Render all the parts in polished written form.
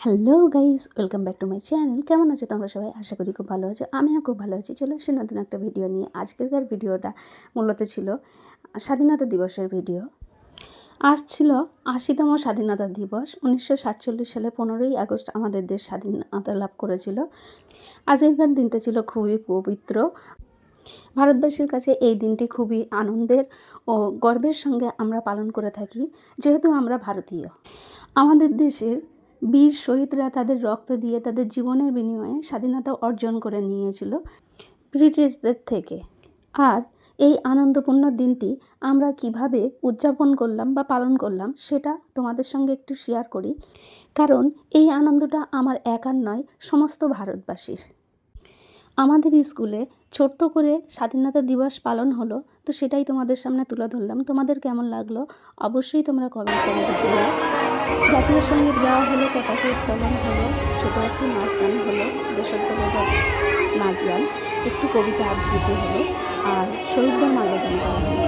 Hello guys, welcome back to my channel. কেমন আছো তোমরা সবাই? আশা করি খুব ভালো আছো। আমিও খুব ভালো আছি। চলে এসেছি নতুন একটা ভিডিও নিয়ে। আজকেরকার ভিডিওটা মূলত ছিল স্বাধীনতা দিবসের ভিডিও। আজ ছিল ৮০তম স্বাধীনতা দিবস। ১৯৪৭ সালে ১৫ই আগস্ট আমাদের দেশ স্বাধীনতা লাভ করেছিল। আজকেরকার দিনটা ছিল খুবই পবিত্র। ভারতবাসীর কাছে এই দিনটি খুবই আনন্দের ও গর্বের সঙ্গে আমরা পালন করে থাকি, যেহেতু আমরা ভারতীয়। আমাদের দেশের বীর শহীদরা তাদের রক্ত দিয়ে তাদের জীবনের বিনিময়ে স্বাধীনতা অর্জন করে নিয়েছিল ব্রিটিশদের থেকে। আর এই আনন্দপূর্ণ দিনটি আমরা কিভাবে উদযাপন করলাম বা পালন করলাম সেটা তোমাদের সঙ্গে একটু শেয়ার করি, কারণ এই আনন্দটা আমার একার নয়, সমস্ত ভারতবাসীর। আমাদের স্কুলে ছোট্ট করে স্বাধীনতা দিবস পালন হলো, তো সেটাই তোমাদের সামনে তুলে ধরলাম। তোমাদের কেমন লাগলো অবশ্যই তোমরা কমেন্ট করে জানিও। জাতীয় সঙ্গীত গাওয়া হলো, পতাকা উত্তোলন হলো, ছোটো একটি নাচ গান হলো, দেশাত্মবোধক নাচ গান, একটু কবিতা আবৃত্তি হলো, আর শহীদদের মাল্যদান করা হলো।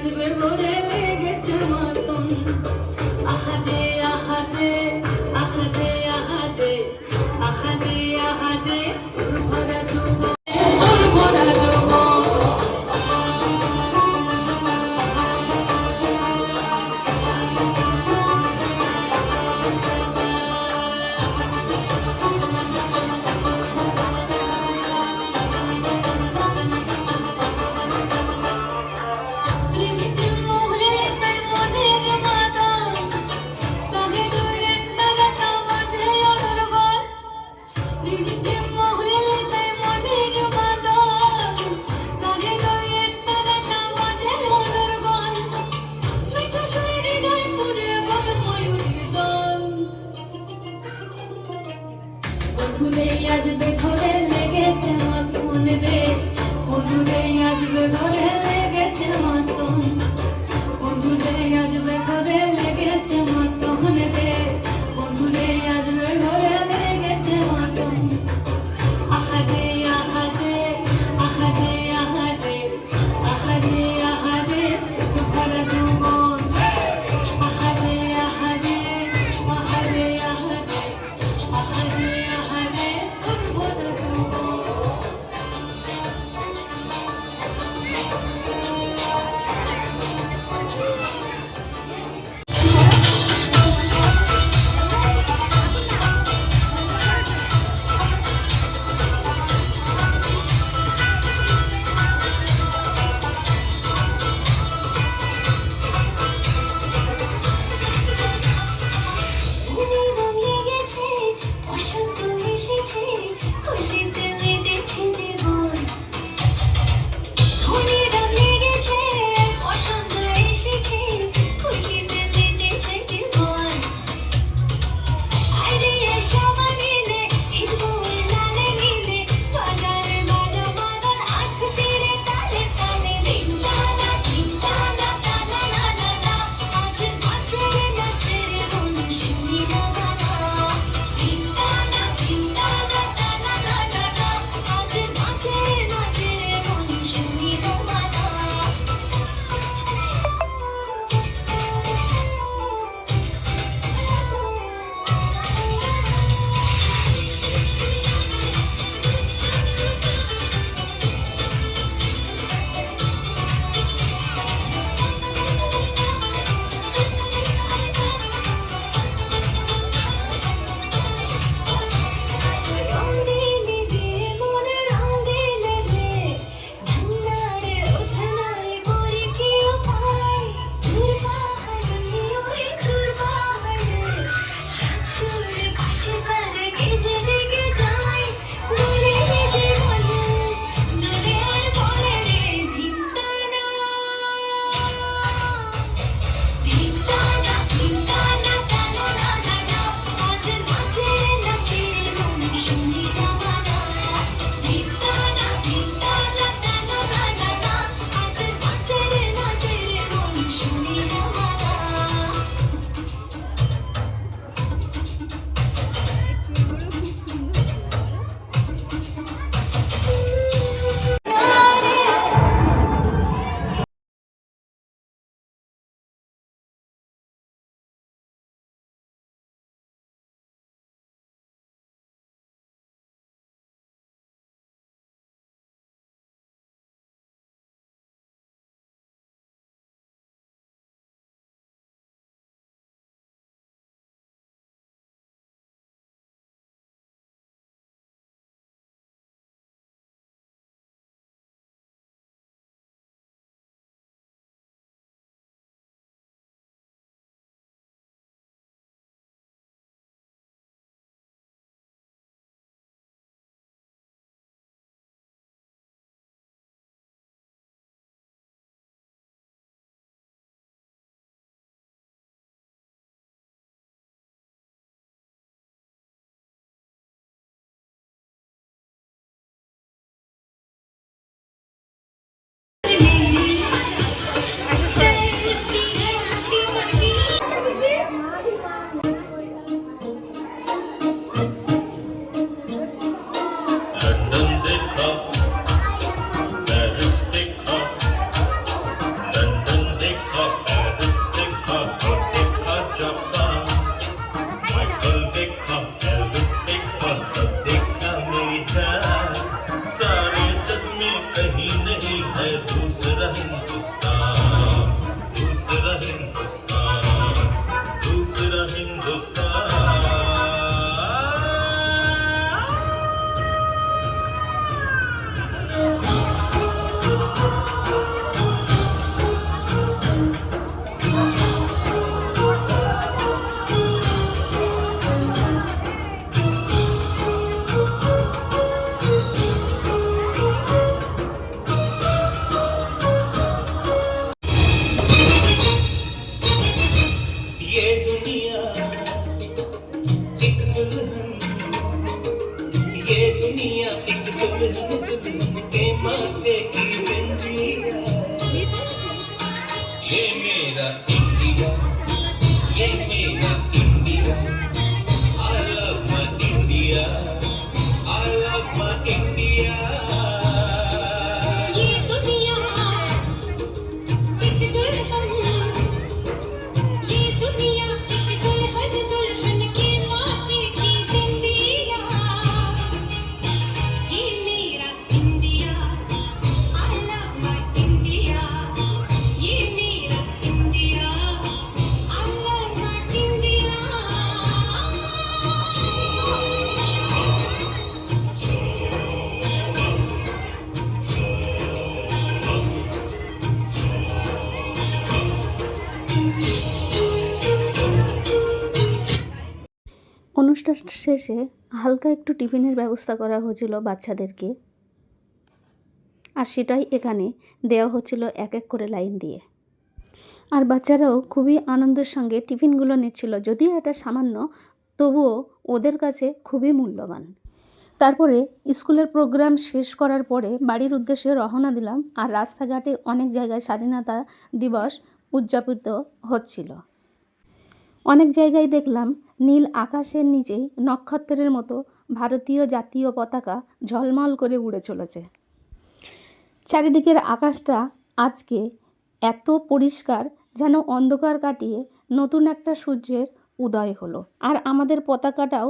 আজবে ভরে লেগেছে মতন আহাদে আহাদে আহাদে আহাদে আহাদে আহাদে তোর ভরা যৌবন তোর ভরা যৌবন বন্ধুরে আজবে ঘরে লেগেছে মতন রে বন্ধুরে আজবে ঘরে লেগেছে মতন বন্ধুরে আজবে ঘরে লেগেছে মতন রে বন্ধুরে আজবে ঘরে লেগেছে মতন আহাদে আহাদে আহাদে আহাদে আহাদে আহাদে ভরা যৌবন আহাদে আহাদে আহাদে আহাদে আহাদে আহাদে তোর ভরা যৌবন कहीं नहीं है दूसरा हिंदुस्तान, दूसरा हिंदुस्तान, दूसरा हिंदुस्तान। ये दुनिया एक दुल्हन, ये दुनिया एक दुल्हन, दुल्हन के माथे की बिंदिया। ये मेरा इंडिया, ये मेरा India. I love my India, I love my India। ये दुनिया एक दुल्हन, ये दुनिया एक दुल्हन, दुल्हन के माथे की बिंदिया। ये मेरा India, I love my India। ये मेरा India, I love my India। অনুষ্ঠান শেষে হালকা একটু টিফিনের ব্যবস্থা করা হয়েছিল বাচ্চাদেরকে, আর সেটাই এখানে দেওয়া হচ্ছিল এক এক করে লাইন দিয়ে। আর বাচ্চারাও খুবই আনন্দের সঙ্গে টিফিনগুলো নিচ্ছিল, যদিও এটা সামান্য, তবুও ওদের কাছে খুবই মূল্যবান। তারপরে স্কুলের প্রোগ্রাম শেষ করার পরে বাড়ির উদ্দেশ্যে রওনা দিলাম, আর রাস্তাঘাটে অনেক জায়গায় স্বাধীনতা দিবস উদযাপিত হচ্ছিল। অনেক জায়গায় দেখলাম নীল আকাশের নিচেই নক্ষত্রের মতো ভারতীয় জাতীয় পতাকা ঝলমল করে উড়ে চলেছে। চারিদিকের আকাশটা আজকে এত পরিষ্কার, যেন অন্ধকার কাটিয়ে নতুন একটা সূর্যের উদয় হলো। আর আমাদের পতাকাটাও